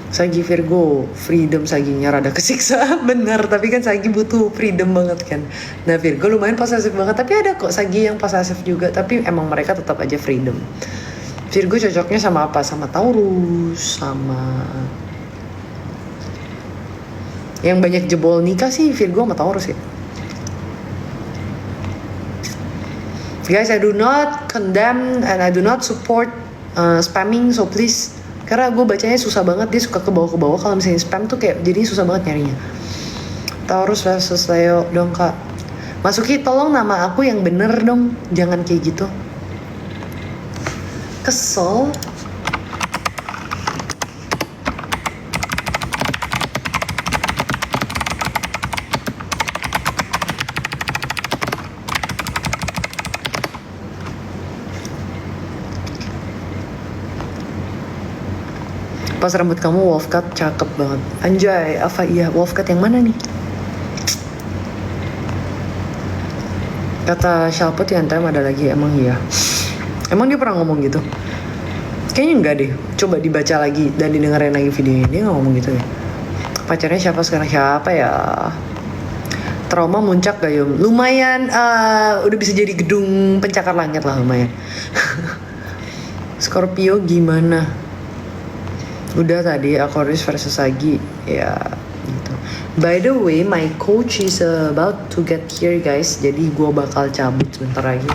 Sagi Virgo, freedom Saginya rada kesiksa, benar. Tapi kan Sagi butuh freedom banget kan. Nah Virgo lumayan posesif banget, tapi ada kok Sagi yang posesif juga. Tapi emang mereka tetap aja freedom. Virgo cocoknya sama apa? Sama Taurus, sama yang banyak jebol nikah sih Virgo sama Taurus ya. Guys, I do not condemn and I do not support spamming, so please. Karena gue bacanya susah banget, dia suka ke bawah kalau misalnya spam tuh kayak jadi susah banget nyarinya. Taurus versus Leo dong kak. Masuki tolong nama aku yang bener dong, jangan kayak gitu. Kesel. Pas rambut kamu wolf cut cakep banget. Anjay, apa iya wolf cut yang mana nih? Kata Shalput yang time ada lagi, emang iya. Emang dia pernah ngomong gitu? Kayaknya enggak deh. Coba dibaca lagi dan didengerin lagi videonya. Dia nggak ngomong gitu ya. Pacarnya siapa sekarang? Siapa ya? Trauma muncak gak Yum? Lumayan, udah bisa jadi gedung pencakar langit lah lumayan. Scorpio gimana? Udah tadi Aquarius versus Sagi ya gitu. By the way, my coach is about to get here guys. Jadi gue bakal cabut sebentar lagi.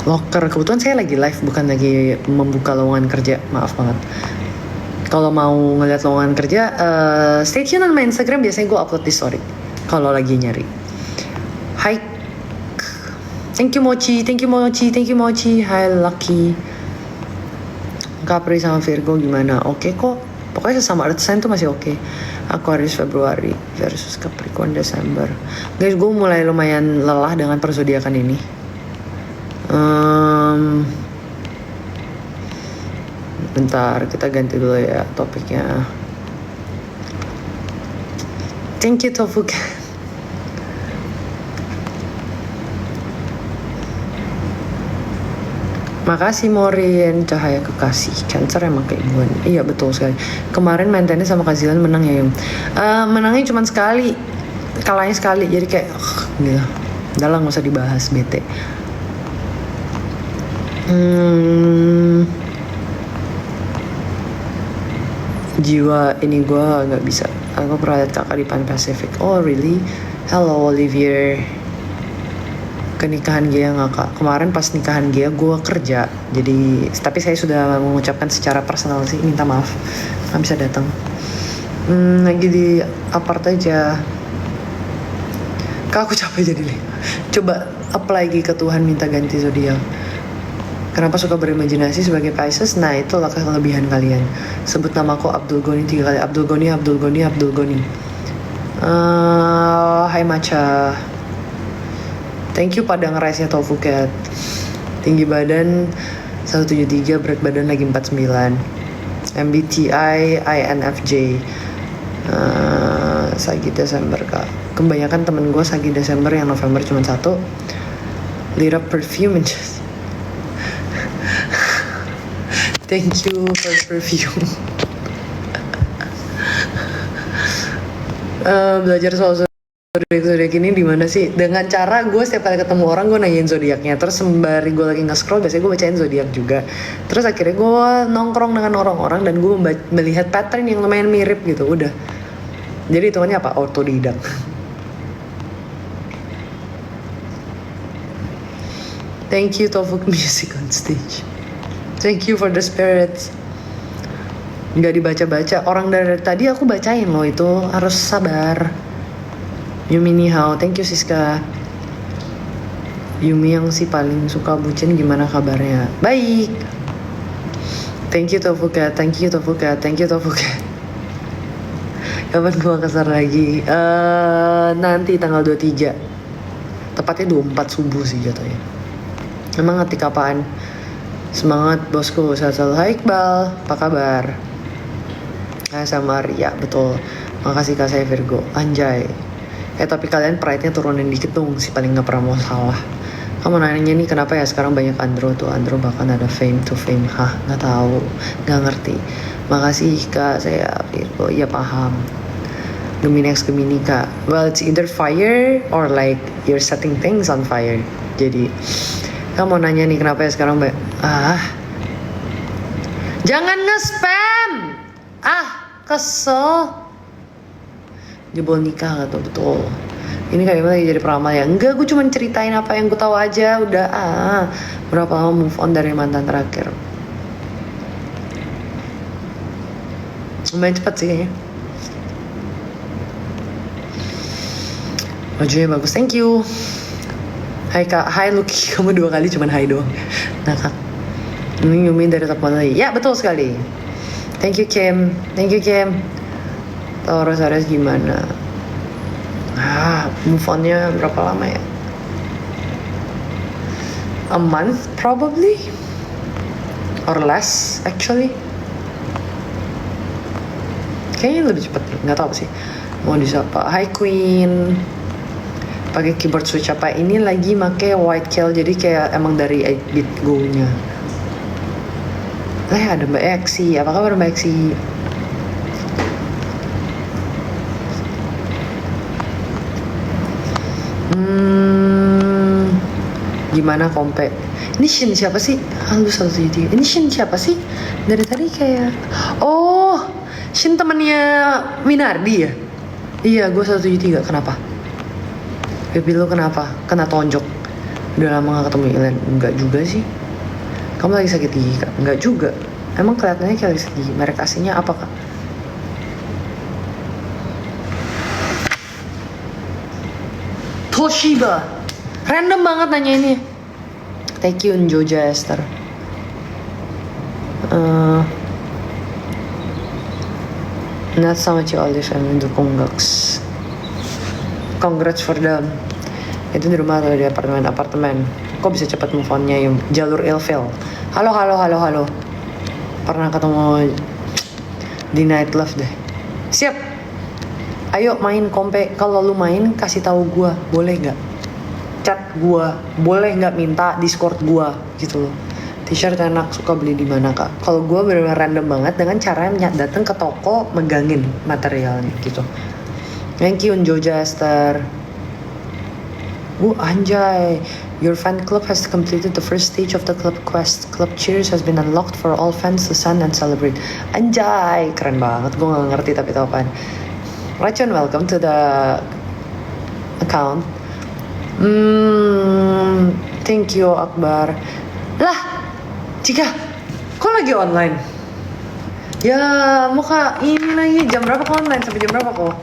Locker, kebetulan saya lagi live bukan lagi membuka lowongan kerja, maaf banget. Kalau mau ngeliat lowongan kerja, stay tune on my Instagram, biasanya gue upload di story kalau lagi nyari. Hai, thank you Mochi, thank you Mochi, thank you Mochi. Hai Lucky. Capri sama Virgo gimana? Oke kok, pokoknya sesama earth sign tuh masih oke. Aquarius Februari versus Capricorn Desember. Guys, gue mulai lumayan lelah dengan persodiakan ini. Bentar, kita ganti dulu ya topiknya. Thank you Tofuk. Makasih Morin, cahaya kekasih. Cancer emang kayak gue. Iya betul sekali. Kemarin main tenis sama Kazilan menang ya Yum. Menangnya cuma sekali, kalahnya sekali. Jadi kayak gila. Udah lah gak usah dibahas, bete. Jiwa ini gue nggak bisa. Aku pernah lihat kakak di Pan Pacific. Oh really? Hello Olivier. Ke nikahan Gia nggak kak? Kemarin pas nikahan Gia gue kerja. Jadi tapi saya sudah mengucapkan secara personal sih. Minta maaf nggak bisa datang. Lagi di apart aja. Kak aku capek jadi nih. Coba apply lagi ke Tuhan, minta ganti zodiak. Kenapa suka berimajinasi sebagai Pisces? Nah itulah kelebihan kalian. Sebut namaku Abdul Goni 3 kali. Abdul Goni, Abdul Goni, Abdul Goni. Hai Macha. Thank you Padang Rice-nya Tofu Cat. Tinggi badan 173, berat badan lagi 49. MBTI INFJ. Sagi Desember kak. Kebanyakan temen gue Sagi Desember, yang November cuma 1. Lira perfume. Thank you for perfume. Belajar soal zodiak ini di mana sih? Dengan cara gue setiap kali ketemu orang gue nanyain zodiaknya. Terus sembari gue lagi nge-scroll biasanya gue bacain zodiak juga. Terus akhirnya gue nongkrong dengan orang-orang dan gue melihat pattern yang lumayan mirip gitu. Udah. Jadi hitungannya apa? Autodidak. Thank you Tofuk Music on stage. Thank you for the spirits. Nggak dibaca-baca. Orang dari tadi aku bacain loh itu. Harus sabar. Yumi Nihao. Thank you Siska. Yumi yang si paling suka bucin gimana kabarnya? Baik. Thank you Tofuka. Thank you Tofuka. Thank you Tofuka. Kapan gua kesar lagi? Nanti tanggal 23. Tepatnya 24 subuh sih jatuhnya. Emang ngetik apaan? Semangat bosku, sehat selalu. Hai Iqbal, apa kabar? Hai sama Ria, betul. Makasih kak saya Virgo, anjay. Tapi kalian pride-nya turunin dikit dong, si paling gak pernah mau salah. Kamu nanya nih kenapa ya sekarang banyak andro tuh, andro bahkan ada fame to fame. Hah, gak tahu, gak ngerti. Makasih kak saya Virgo, iya paham. Gemini X Gemini kak. Well it's either fire or like you're setting things on fire. Jadi kamu mau nanya nih kenapa ya sekarang jangan nge-spam. Kesel. Jebol nikah gak tuh, betul. Ini kayaknya lagi jadi peramal ya. Enggak, gue cuma ceritain apa yang gue tahu aja. Udah berapa lama move on dari mantan terakhir? Lumayan cepet sih kayaknya. Bajunya bagus, thank you. Hai kak, hai Lucky, kamu 2 kali cuman hai doang. Nah kak, Yumi dari top model. Ya betul sekali. Thank you Kim, thank you Kim. Taurus Aries gimana? Move on-nya berapa lama ya? A month probably, or less actually. Kayaknya lebih cepet, nggak tahu sih. Mau disapa? Hi Queen. Pakai keyboard switch apa? Ini lagi make white kel, jadi kayak emang dari 8-bit go-nya. Ada Mbak Eksi. Apa kabar Mbak Eksi? Gimana kompe? Ini Shin siapa sih? Halo 173. Ini Shin siapa sih? Dari tadi kayak Shin temennya Minardi ya? Iya, gue 173. Kenapa? Baby lu kenapa? Kena tonjok. Udah lama gak ketemu Ilan. Enggak juga sih. Kamu lagi sakit gigi kak? Enggak juga. Emang kelihatannya kayak lagi sakit gigi. Merek aslinya apa kak? Toshiba. Random banget nanya ini. Thank you Joja Esther. Not sama Ci Olive yang mendukung Gax. Congrats for them. Itu di rumah atau di apartemen? Kok bisa cepat move on-nya ya? Jalur ilfil. Halo. Pernah ketemu di Night Love deh. Siap. Ayo main kompe. Kalau lu main kasih tahu gua, boleh nggak? Chat gua, boleh nggak minta Discord gua gitu loh. T-shirt enak, suka beli di mana kak? Kalau gue bener-bener random banget dengan cara datang ke toko megangin materialnya gitu. Thank you Joja Esther. Anjay, your fan club has completed the first stage of the club quest. Club cheers has been unlocked for all fans to send and celebrate. Anjay, keren banget. Gue nggak ngerti tapi tau apaan. Racun, welcome to the account. Thank you Akbar. Lah, Cika, kok lagi online? Ya, muka ini lagi. Jam berapa kok online? Sampai jam berapa kok?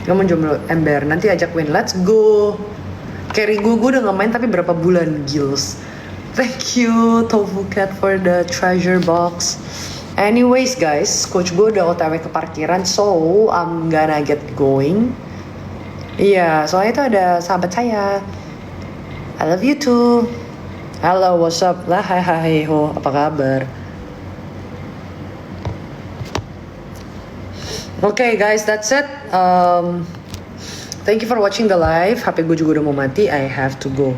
Kamu jomblo ember, nanti ajak win. Let's go. Carry gue udah gak main tapi berapa bulan, gils. Thank you, Tofu Cat, for the treasure box. Anyways guys, coach gue udah OTW ke parkiran, so I'm gonna get going. Iya, soalnya itu ada sahabat saya. I love you too. Hello, what's up? Lah, hai ho, apa kabar? Okay guys, that's it. Thank you for watching the live. HP gue juga udah mau mati. I have to go.